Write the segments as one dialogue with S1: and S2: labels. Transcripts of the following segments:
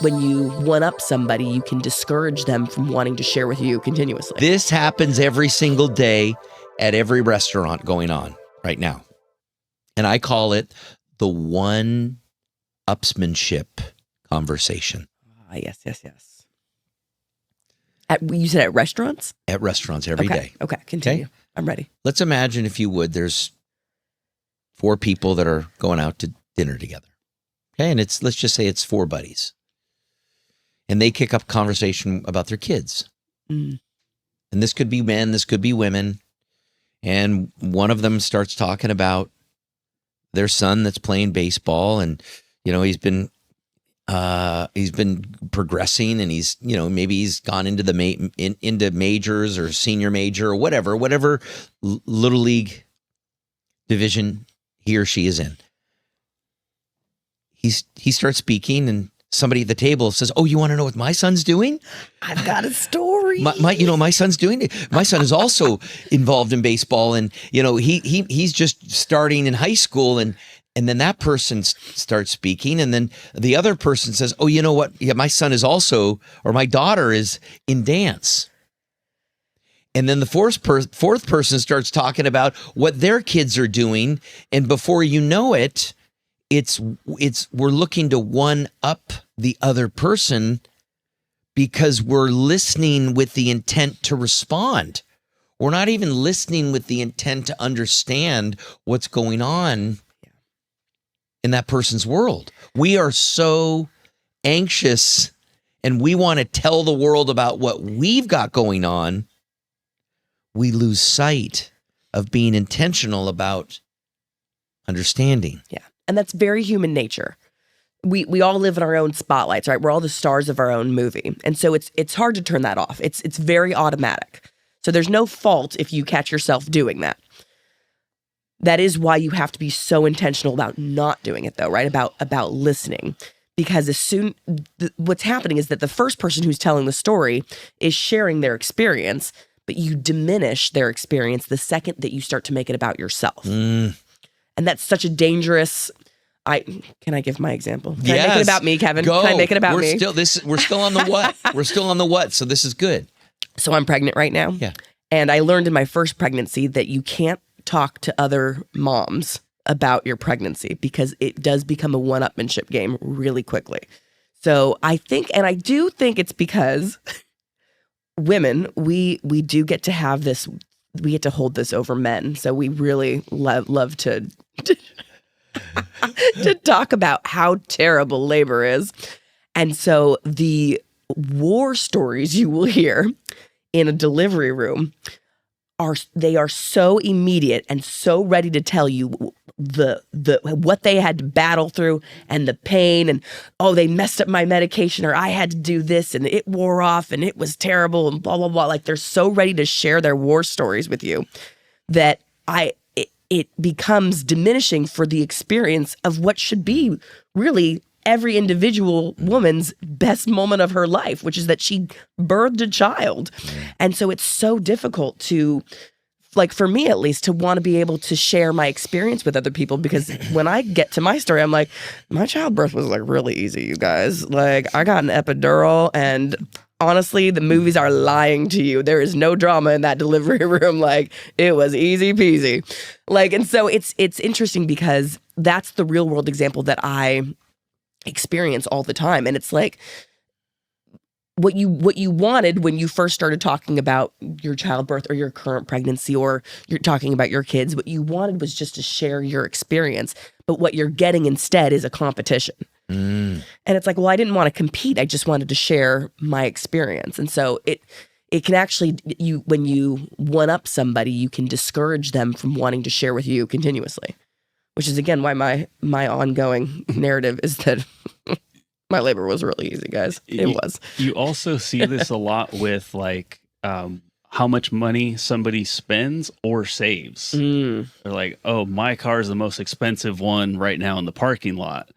S1: when you one-up somebody, you can discourage them from wanting to share with you continuously.
S2: This happens every single day at every restaurant going on right now. And I call it the one-upsmanship conversation.
S1: Ah, yes. You said at restaurants?
S2: At restaurants every day.
S1: Okay, continue. Okay? I'm ready.
S2: Let's imagine, if you would, there's 4 people that are going out to dinner together. Okay, and let's just say it's 4 buddies. And they kick up conversation about their kids. And this could be men, this could be women. And one of them starts talking about their son that's playing baseball, and he's been progressing, and he's maybe he's gone into the into majors or senior major or whatever little league division he or she is in. He starts speaking, and somebody at the table says, "Oh, you want to know what my son's doing?
S1: I've got a story.
S2: My son's doing it. My son is also involved in baseball, and he's just starting in high school." And then that person starts speaking, and then the other person says, "Oh, you know what? Yeah, my son is also, or my daughter is in dance." And then the fourth person starts talking about what their kids are doing, and before you know it, we're looking to one up the other person because we're listening with the intent to respond. We're not even listening with the intent to understand what's going on in that person's world. We are so anxious, and we want to tell the world about what we've got going on. We lose sight of being intentional about understanding.
S1: Yeah. And that's very human nature. We all live in our own spotlights, right? We're all the stars of our own movie. And so it's hard to turn that off. It's very automatic. So there's no fault if you catch yourself doing that. That is why you have to be so intentional about not doing it, though, right? About listening. Because what's happening is that the first person who's telling the story is sharing their experience, but you diminish their experience the second that you start to make it about yourself. And that's such a dangerous. Can I give my example? Can I make it about me, Kevin?
S2: Go.
S1: Can I make it about me?
S2: We're still on the what? We're still on the what, so this is good.
S1: So I'm pregnant right now.
S2: Yeah.
S1: And I learned in my first pregnancy that you can't talk to other moms about your pregnancy because it does become a one-upmanship game really quickly. So I do think it's because women, we do get to have this, we get to hold this over men. So we really love to to talk about how terrible labor is. And so the war stories you will hear in a delivery room are so immediate and so ready to tell you the what they had to battle through and the pain, and they messed up my medication, or I had to do this and it wore off and it was terrible and blah blah blah. Like, they're so ready to share their war stories with you that it becomes diminishing for the experience of what should be really every individual woman's best moment of her life, which is that she birthed a child. And so it's so difficult to, like, for me at least, to want to be able to share my experience with other people, because when I get to my story, I'm like, my childbirth was like really easy, you guys. Like, I got an epidural, and honestly, the movies are lying to you. There is no drama in that delivery room. Like, it was easy peasy. Like, and so it's interesting because that's the real world example that I experience all the time. And it's like what you wanted when you first started talking about your childbirth or your current pregnancy, or you're talking about your kids, what you wanted was just to share your experience. But what you're getting instead is a competition. And it's like, well, I didn't want to compete. I just wanted to share my experience. And so it can actually, when you one up somebody, you can discourage them from wanting to share with you continuously. Which is, again, why my ongoing narrative is that my labor was really easy, guys. It was.
S3: You also see this a lot with, like, how much money somebody spends or saves. They're like, oh, my car is the most expensive one right now in the parking lot.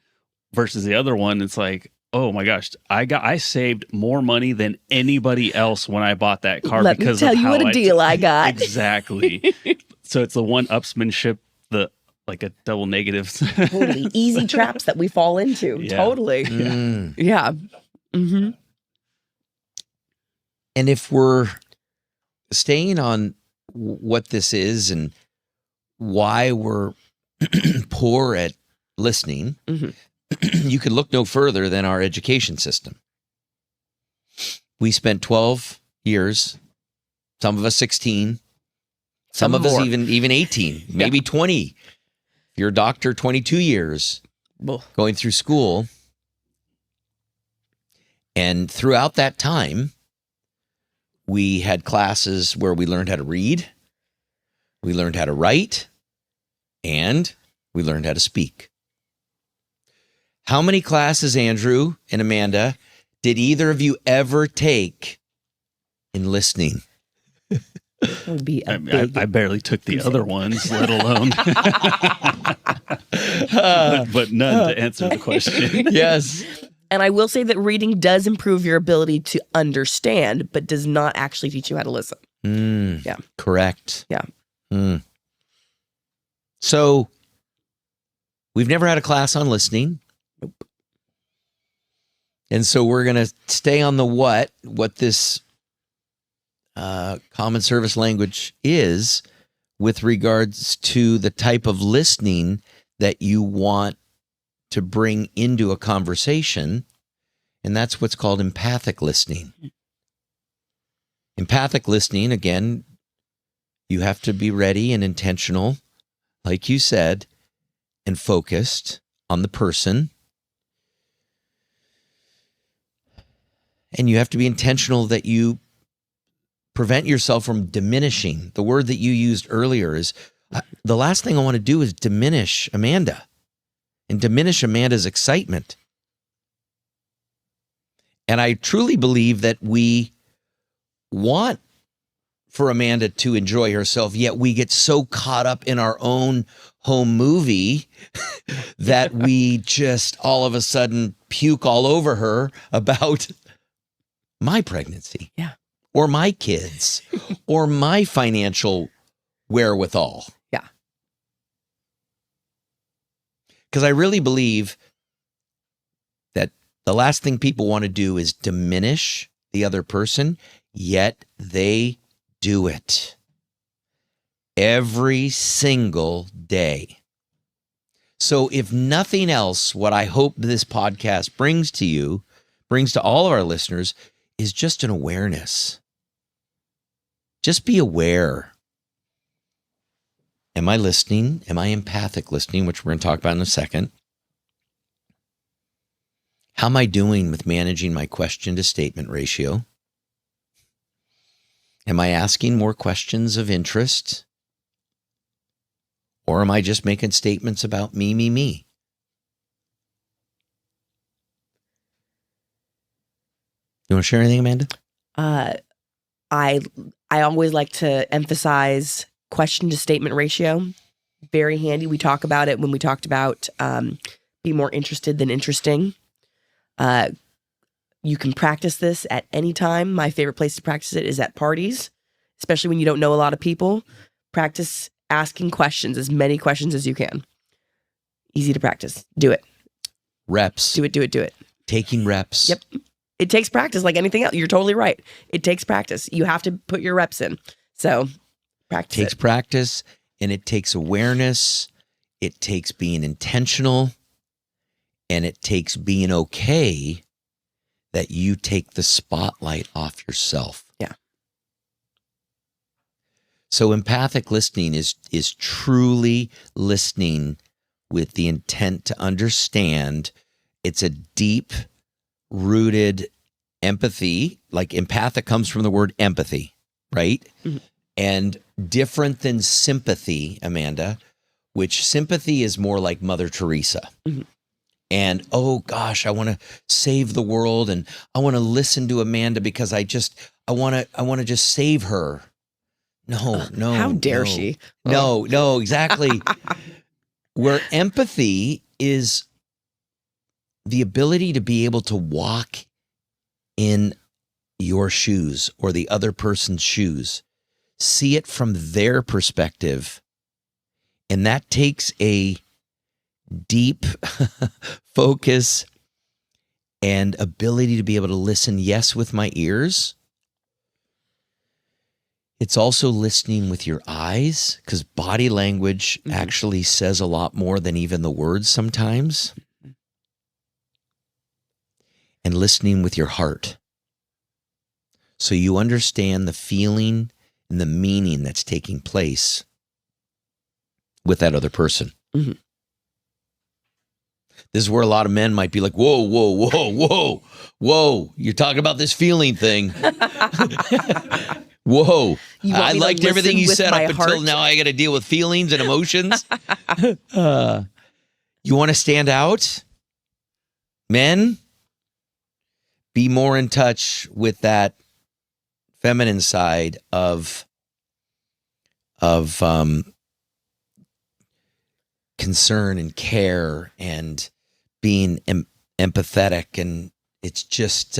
S3: Versus the other one, it's like, oh my gosh, I saved more money than anybody else when I bought that car.
S1: Let me tell you what a deal I got.
S3: Exactly. So it's the one-upsmanship, like a double negative.
S1: Totally. Easy traps that we fall into.
S3: Yeah.
S1: Totally. Yeah. Mm-hmm.
S2: And if we're staying on what this is and why we're poor at listening, you can look no further than our education system. We spent 12 years, some of us 16, some of us
S1: more.
S2: even 18, maybe 20. If you're a doctor, 22 years going through school. And throughout that time, we had classes where we learned how to read, we learned how to write, and we learned how to speak. How many classes, Andrew and Amanda, did either of you ever take in listening?
S1: That would be a big...
S3: I barely took the other ones, let alone. but none to answer the question.
S2: Yes.
S1: And I will say that reading does improve your ability to understand, but does not actually teach you how to listen. Yeah.
S2: Correct.
S1: Yeah.
S2: So we've never had a class on listening.
S1: Nope.
S2: And so we're going to stay on the what this common service language is with regards to the type of listening that you want to bring into a conversation. And that's what's called empathic listening. Empathic listening, again, you have to be ready and intentional, like you said, and focused on the person. And you have to be intentional that you prevent yourself from diminishing. The word that you used earlier is, the last thing I want to do is diminish Amanda and diminish Amanda's excitement. And I truly believe that we want for Amanda to enjoy herself, yet we get so caught up in our own home movie that we just all of a sudden puke all over her about my pregnancy.
S1: Yeah.
S2: Or my kids, or my financial wherewithal.
S1: Yeah.
S2: Because I really believe that the last thing people want to do is diminish the other person, yet they do it every single day. So if nothing else, what I hope this podcast brings to you, brings to all of our listeners, is just an awareness. Just be aware. Am I listening? Am I empathic listening, which we're going to talk about in a second? How am I doing with managing my question to statement ratio? Am I asking more questions of interest? Or am I just making statements about me, me, me? You want to share anything, Amanda?
S1: I always like to emphasize question to statement ratio. Very handy. We talk about it when we talked about be more interested than interesting. You can practice this at any time. My favorite place to practice it is at parties, especially when you don't know a lot of people. Practice asking questions, as many questions as you can. Easy to practice. Do it.
S2: Reps.
S1: Do it.
S2: Taking reps.
S1: Yep. It takes practice like anything else. You're totally right. It takes practice. You have to put your reps in. So practice.
S2: It takes practice, and it takes awareness. It takes being intentional, and it takes being okay that you take the spotlight off yourself.
S1: Yeah.
S2: So empathic listening is truly listening with the intent to understand. It's a deep rooted empathy. Like empathic comes from the word empathy, right? Mm-hmm. And different than sympathy, Amanda, which sympathy is more like Mother Teresa. Mm-hmm. And, oh gosh, I want to save the world, and I want to listen to Amanda because I want to just save her. No.
S1: How dare she?
S2: No, exactly. Where empathy is the ability to be able to walk in your shoes or the other person's shoes, see it from their perspective. And that takes a deep focus and ability to be able to listen, yes, with my ears. It's also listening with your eyes, because body language actually says a lot more than even the words sometimes. And listening with your heart. So you understand the feeling and the meaning that's taking place with that other person.
S1: Mm-hmm.
S2: This is where a lot of men might be like, whoa, whoa, whoa, whoa, whoa. You're talking about this feeling thing. Whoa. I liked everything you said up until now. I got to deal with feelings and emotions. You want to stand out? Men, be more in touch with that feminine side of concern and care and being empathetic. And it's just,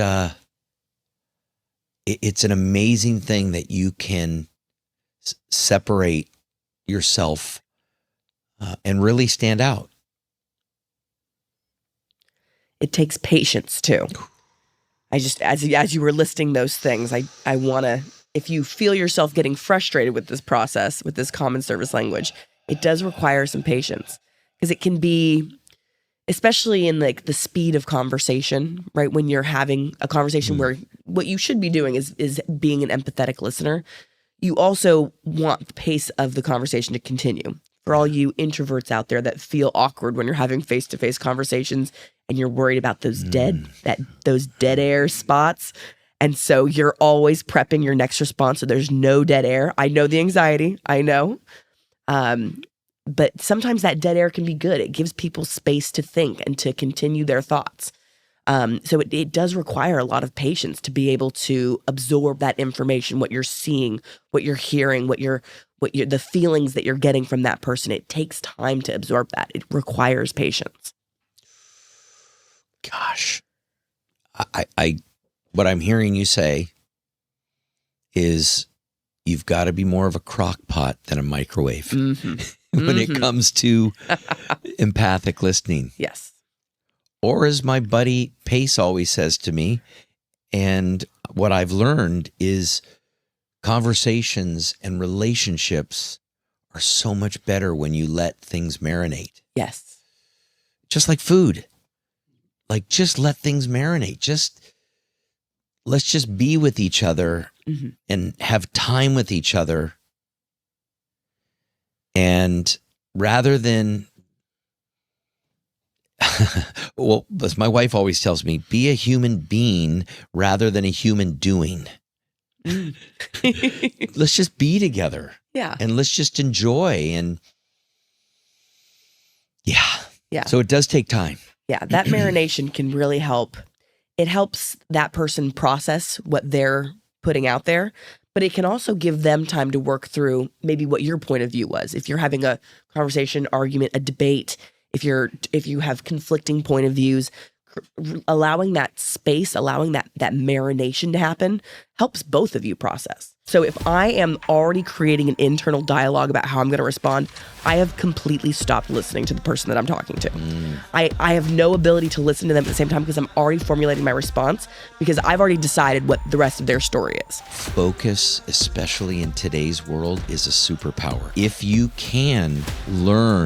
S2: it's an amazing thing that you can separate yourself and really stand out.
S1: It takes patience too. I just, as you were listing those things, I want to, if you feel yourself getting frustrated with this process, with this common service language, it does require some patience, because it can be, especially in like the speed of conversation, right? When you're having a conversation where what you should be doing is being an empathetic listener, you also want the pace of the conversation to continue. For all you introverts out there that feel awkward when you're having face-to-face conversations and you're worried about those dead air spots. And so you're always prepping your next response so there's no dead air. I know the anxiety. I know. But sometimes that dead air can be good. It gives people space to think and to continue their thoughts. So it does require a lot of patience to be able to absorb that information, what you're seeing, what you're hearing, the feelings that you're getting from that person. It takes time to absorb that. It requires patience.
S2: Gosh, I what I'm hearing you say is you've got to be more of a crock pot than a microwave when it comes to empathic listening.
S1: Yes.
S2: Or as my buddy Pace always says to me, and what I've learned is conversations and relationships are so much better when you let things marinate.
S1: Yes.
S2: Just like food. Like, just let things marinate. Let's just be with each other and have time with each other. And rather than, well, as my wife always tells me, be a human being rather than a human doing. Let's just be together.
S1: Yeah.
S2: And let's just enjoy. And
S1: yeah.
S2: So it does take time.
S1: Yeah. That marination can really help. It helps that person process what they're putting out there, but it can also give them time to work through maybe what your point of view was. If you're having a conversation, argument, a debate, if you have conflicting point of views, allowing that space, allowing that marination to happen helps both of you process. So if I am already creating an internal dialogue about how I'm going to respond, I have completely stopped listening to the person that I'm talking to. I have no ability to listen to them at the same time because I'm already formulating my response because I've already decided what the rest of their story is.
S2: Focus, especially in today's world, is a superpower. If you can learn